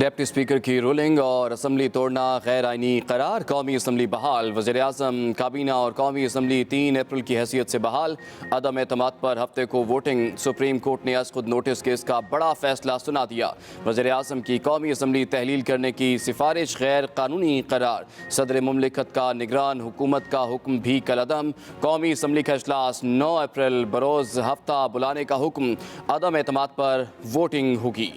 Deputy speaker की ruling और assembly तोड़ना गैर आइनी करार। कौमी असम्बली बहाल। वज़ीर-ए-आज़म काबीना और कौमी असम्बली 3 अप्रैल की हैसियत से बहाल। अदम एतमाद पर हफ्ते को वोटिंग। सुप्रीम कोर्ट ने अज़ खुद नोटिस केस का बड़ा फैसला सुना दिया। वज़ीर-ए-आज़म की कौमी असम्बली तहलील करने की सिफारिश गैर कानूनी करार। सदर मुमलिकत का निगरान हुकूमत का हुक्म भी कलअदम। कौमी असम्बली का इजलास 9 अप्रैल बरोज़ हफ्ता बुलाने का हुक्म। अदम एतमाद पर वोटिंग होगी।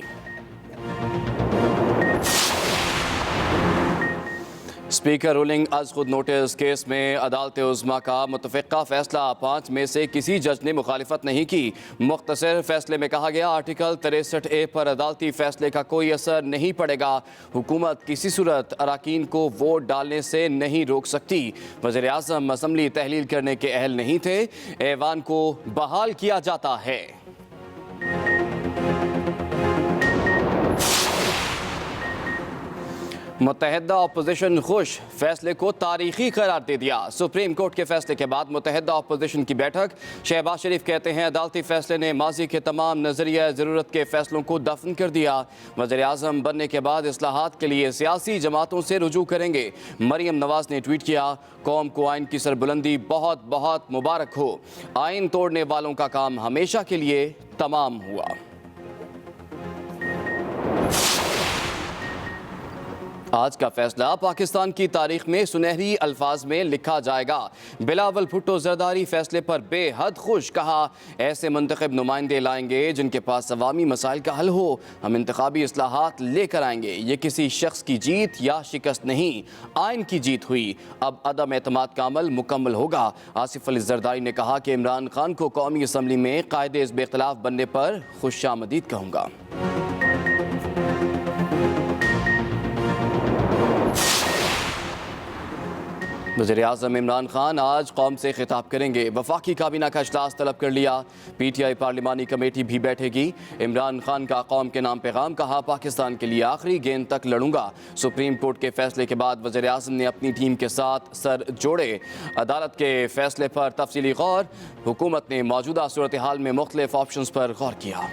स्पीकर रूलिंग अज़ खुद नोटिस केस में अदालत उज़्मा का मुतफ़िक़ा फ़ैसला। 5 में से किसी जज ने मुखालिफत नहीं की। मुख्तसर फ़ैसले में कहा गया आर्टिकल 63A पर अदालती फ़ैसले का कोई असर नहीं पड़ेगा। हुकूमत किसी सूरत अराकीन को वोट डालने से नहीं रोक सकती। वज़ीर-ए-आज़म असम्बली तहलील करने के अहल नहीं थे। ऐवान को बहाल किया जाता है। मुत्तहिदा अपोजिशन खुश। फैसले को तारीखी करार दे दिया। सुप्रीम कोर्ट के फैसले के बाद मुत्तहिदा अपोजिशन की बैठक। शहबाज शरीफ कहते हैं अदालती फैसले ने माजी के तमाम नजरिया ज़रूरत के फैसलों को दफन कर दिया। वज़ीर-ए-आज़म बनने के बाद इस्लाहात के लिए सियासी जमातों से रुजू करेंगे। मरियम नवाज ने ट्वीट किया कौम को आइन की सरबुलंदी बहुत बहुत मुबारक हो। आइन तोड़ने वालों का काम हमेशा के लिए तमाम हुआ। आज का फैसला पाकिस्तान की तारीख में सुनहरी अल्फाज में लिखा जाएगा। बिलावल भुट्टो जरदारी फैसले पर बेहद खुश। कहा ऐसे मुंतखब नुमाइंदे लाएंगे जिनके पास अवामी मसाइल का हल हो। हम इंतखाबी इस्लाहात लेकर आएंगे। ये किसी शख्स की जीत या शिकस्त नहीं, आइन की जीत हुई। अब अदम एतमाद का अमल मुकम्मल होगा। आसिफ अली जरदारी ने कहा कि इमरान खान को कौमी असम्बली में कायदे इज़् इख्तिलाफ बनने पर खुशामदीद कहूँगा। वज़ीर-ए-आज़म इमरान खान आज कौम से खिताब करेंगे। वफाकी काबीना का इजलास तलब कर लिया। PTI पार्लिमानी कमेटी भी बैठेगी। इमरान खान का कौम के नाम पैगाम। कहा पाकिस्तान के लिए आखिरी गेंद तक लड़ूंगा। सुप्रीम कोर्ट के फैसले के बाद वज़ीर-ए-आज़म ने अपनी टीम के साथ सर जोड़े। अदालत के फैसले पर तफसीली गौर। हुकूमत ने मौजूदा सूरत हाल में मुख्तलिफ ऑप्शंस पर गौर किया।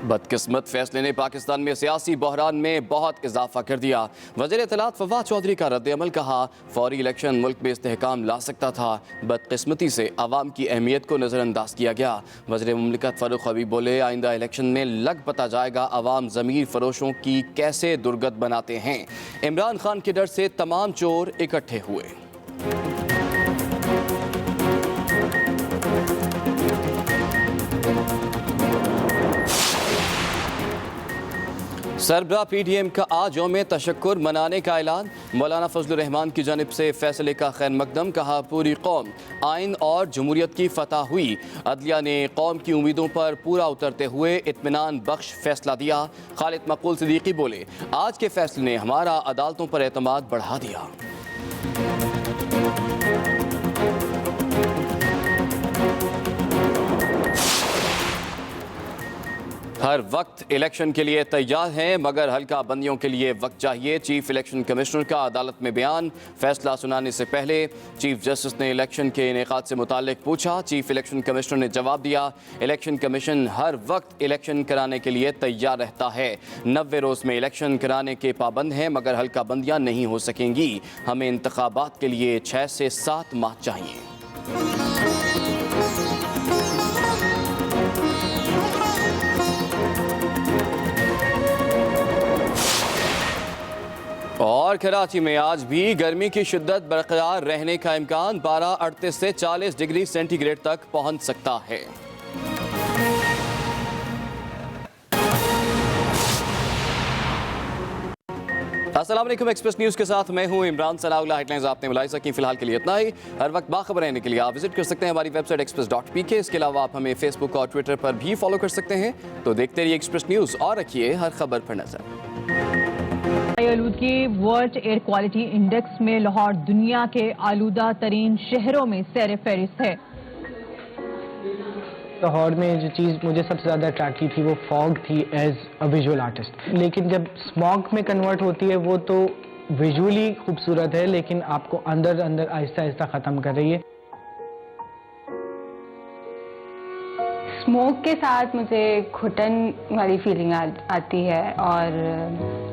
बदकिस्मत फैसले ने पाकिस्तान में सियासी बहरान में बहुत इजाफा कर दिया। वज़ीर इत्तलात फवाद चौधरी का रद्द-ए-अमल। कहा फौरी इलेक्शन मुल्क में इस्तेहकाम ला सकता था। बदकिस्मती से आवाम की अहमियत को नज़रअंदाज किया गया। वज़ीर मुमलिकत फ़ारूक हबीब बोले आइंदा इलेक्शन में लग पता जाएगा आवाम ज़मीर फरोशों की कैसे दुर्गत बनाते हैं। इमरान खान के डर से तमाम चोर इकट्ठे हुए। सरबराह PDM का आज यौम तशक्कुर मनाने का ऐलान। मौलाना फजलुर रहमान की जानिब से फैसले का खैर मकदम। कहा पूरी कौम आइन और जमहूरियत की फतह हुई। अदलिया ने कौम की उम्मीदों पर पूरा उतरते हुए इत्मीनान बख्श फैसला दिया। खालिद मकबूल सिद्दीकी बोले आज के फैसले ने हमारा अदालतों पर एतमाद बढ़ा दिया। हर वक्त इलेक्शन के लिए तैयार हैं मगर हल्का बंदियों के लिए वक्त चाहिए। चीफ इलेक्शन कमिश्नर का अदालत में बयान। फैसला सुनाने से पहले चीफ जस्टिस ने इलेक्शन के इनेकाद से मुताल्लिक पूछा। चीफ इलेक्शन कमिश्नर ने जवाब दिया इलेक्शन कमीशन हर वक्त इलेक्शन कराने के लिए तैयार रहता है। 90 रोज़ में इलेक्शन कराने के पाबंद हैं मगर हल्का बंदियाँ नहीं हो सकेंगी। हमें इंतखाबात के लिए 6 से 7 माह चाहिए। और कराची में आज भी गर्मी की शिद्दत बरकरार रहने का इम्कान। 12:38 से 40 डिग्री सेंटीग्रेड तक पहुंच सकता है। अस्सलाम वालेकुम। एक्सप्रेस न्यूज़ के साथ मैं हूं इमरान सनाउल्लाह। हेडलाइंस आपने मुलाहिजा की। फिलहाल के लिए इतना ही। हर वक्त बाखबर रहने के लिए आप विजिट कर सकते हैं हमारी वेबसाइट express.pk। इसके अलावा आप हमें फेसबुक और ट्विटर पर भी फॉलो कर सकते हैं। तो देखते रहिए एक्सप्रेस न्यूज़ और रखिए हर खबर पर नजर। आलूदगी वर्ल्ड एयर क्वालिटी इंडेक्स में लाहौर दुनिया के आलूदा तरीन शहरों में सैर फहरिस्त है। लाहौर में जो चीज़ मुझे सबसे ज़्यादा अट्रैक्ट की थी वो फॉग थी एज अ विजुअल आर्टिस्ट। लेकिन जब स्मॉग में कन्वर्ट होती है वो तो विजुअली खूबसूरत है लेकिन आपको अंदर अंदर आहिस्ता आहिस्ता ख़त्म कर रही है। स्मोक के साथ मुझे घुटन वाली फीलिंग आती है और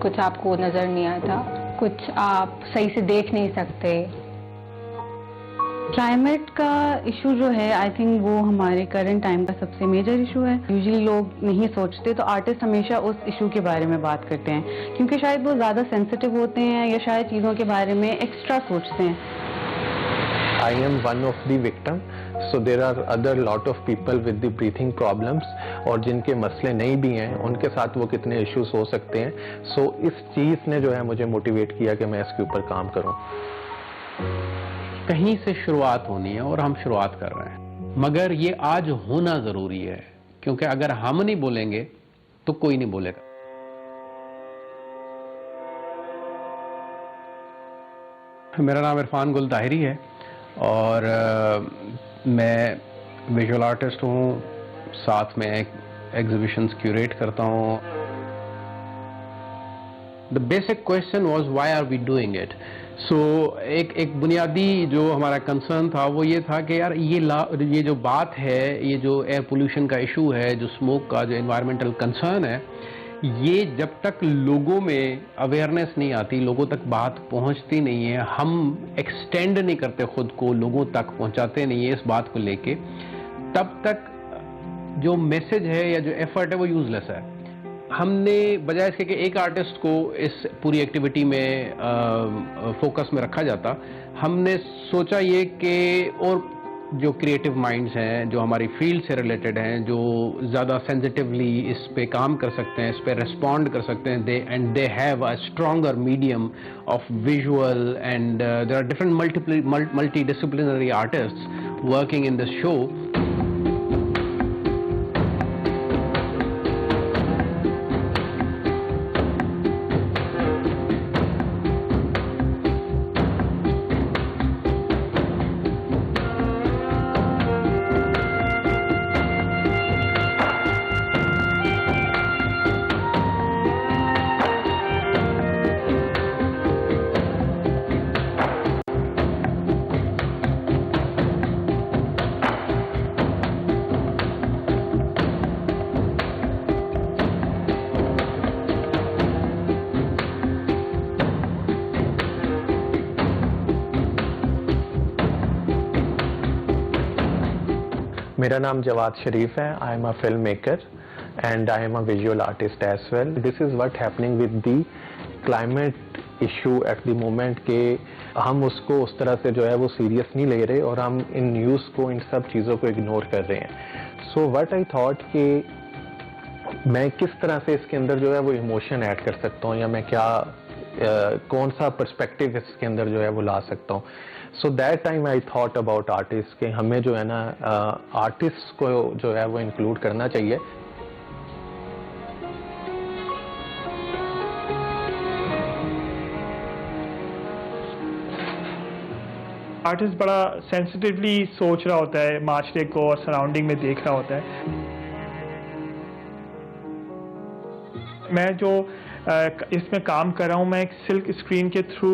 कुछ आपको नज़र नहीं आता, कुछ आप सही से देख नहीं सकते। क्लाइमेट का इशू जो है, आई थिंक वो हमारे करंट टाइम का सबसे मेजर इशू है। यूजुअली लोग नहीं सोचते, तो आर्टिस्ट हमेशा उस इशू के बारे में बात करते हैं क्योंकि शायद वो ज़्यादा सेंसिटिव होते हैं या शायद चीज़ों के बारे में एक्स्ट्रा सोचते हैं। I am one of the victim, so there are other lot of people with the breathing problems और जिनके मसले नहीं भी हैं उनके साथ वो कितने इश्यूज हो सकते हैं। सो इस चीज़ ने जो है मुझे मोटिवेट किया कि मैं इसके ऊपर काम करूं। कहीं से शुरुआत होनी है और हम शुरुआत कर रहे हैं, मगर ये आज होना जरूरी है क्योंकि अगर हम नहीं बोलेंगे तो कोई नहीं बोलेगा। मेरा नाम इरफान गुल ताहिरी है और मैं विजुअल आर्टिस्ट हूँ, साथ में एग्जीबिशंस क्यूरेट करता हूँ। The basic question was why are we doing it. So एक बुनियादी जो हमारा कंसर्न था वो ये था कि यार ये जो बात है, ये जो एयर पोल्यूशन का इशू है, जो स्मोक का जो एनवायरमेंटल कंसर्न है, ये जब तक लोगों में अवेयरनेस नहीं आती, लोगों तक बात पहुंचती नहीं है, हम एक्सटेंड नहीं करते खुद को, लोगों तक पहुंचाते नहीं है इस बात को लेके, तब तक जो मैसेज है या जो एफर्ट है वो यूजलेस है। हमने बजाय इसके कि एक आर्टिस्ट को इस पूरी एक्टिविटी में फोकस में रखा जाता, हमने सोचा ये कि और जो क्रिएटिव माइंड्स हैं, जो हमारी फील्ड से रिलेटेड हैं, जो ज़्यादा सेंसिटिवली इस पे काम कर सकते हैं, इस पे रिस्पॉन्ड कर सकते हैं, they have a stronger medium of visual and there are different multi disciplinary artists working in this show. मेरा नाम जवाद शरीफ है। I am a film maker and I am a visual artist as well. This is what happening with the climate issue at the moment के हम उसको उस तरह से जो है वो सीरियस नहीं ले रहे और हम इन न्यूज़ को, इन सब चीज़ों को इग्नोर कर रहे हैं। सो व्हाट आई थॉट कि मैं किस तरह से इसके अंदर जो है वो इमोशन ऐड कर सकता हूँ या मैं क्या कौन सा पर्सपेक्टिव इसके अंदर जो है वो ला सकता हूँ। So that time I thought about artist कि हमें जो है ना आर्टिस्ट को जो है वो इंक्लूड करना चाहिए। आर्टिस्ट बड़ा सेंसिटिवली सोच रहा होता है, माशरे को और सराउंडिंग में देख रहा होता है। मैं जो इसमें काम कर रहा हूँ, मैं एक सिल्क स्क्रीन के थ्रू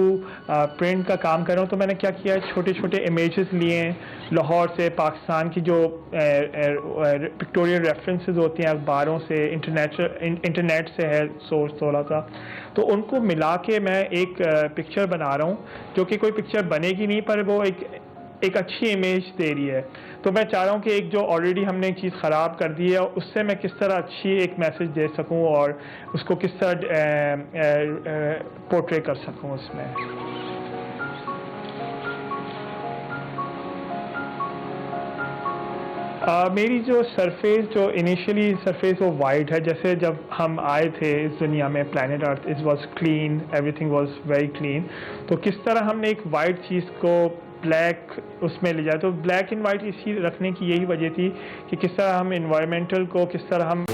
प्रिंट का काम कर रहा हूँ। तो मैंने क्या किया, छोटे छोटे इमेजेस लिए हैं लाहौर से, पाकिस्तान की जो पिक्टोरियल रेफरेंसेस होती हैं अखबारों से, इंटरनेट से है सोर्स थोड़ा सा, तो उनको मिला के मैं एक पिक्चर बना रहा हूँ जो कि कोई पिक्चर बनेगी नहीं पर वो एक अच्छी इमेज दे रही है। तो मैं चाह रहा हूँ कि एक जो ऑलरेडी हमने एक चीज़ ख़राब कर दी है उससे मैं किस तरह अच्छी एक मैसेज दे सकूँ और उसको किस तरह पोर्ट्रे कर सकूँ उसमें। मेरी जो सरफेस, जो इनिशियली सरफेस वो वाइट है। जैसे जब हम आए थे इस दुनिया में, planet earth it was clean, everything was very clean. तो किस तरह हमने एक वाइट चीज़ को ब्लैक उसमें ले जाए, तो ब्लैक एंड वाइट इसी रखने की यही वजह थी कि किस तरह हम इन्वायरमेंटल को, किस तरह हम